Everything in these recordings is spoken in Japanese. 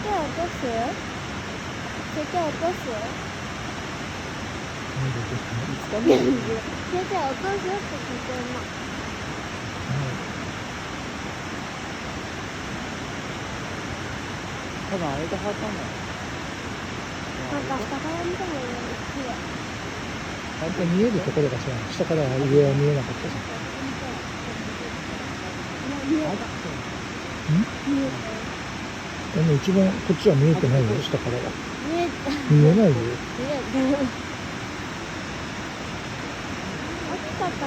手落とす？手落とす？何で落とすの？先生落とすって聞いてんの。多分あれで貼ったんだよ。なんか下から見てもいいよね。綺麗。あんた見えるところがさ、下から上は見えなかったじゃん。見えた。見えたよ。一番こっちは見えてないよ、下からは。見えた。見えないよ。見えた。落ちた時。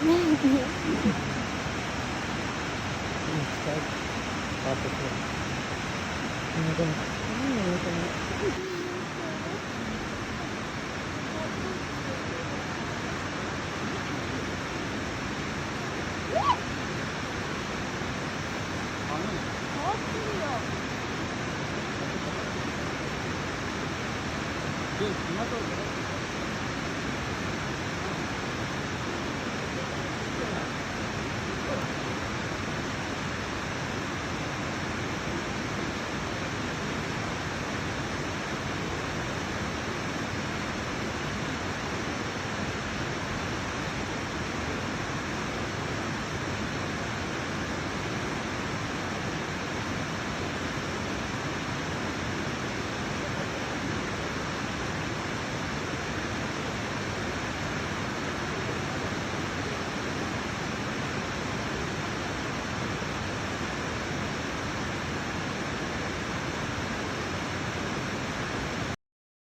ねえ。で、今と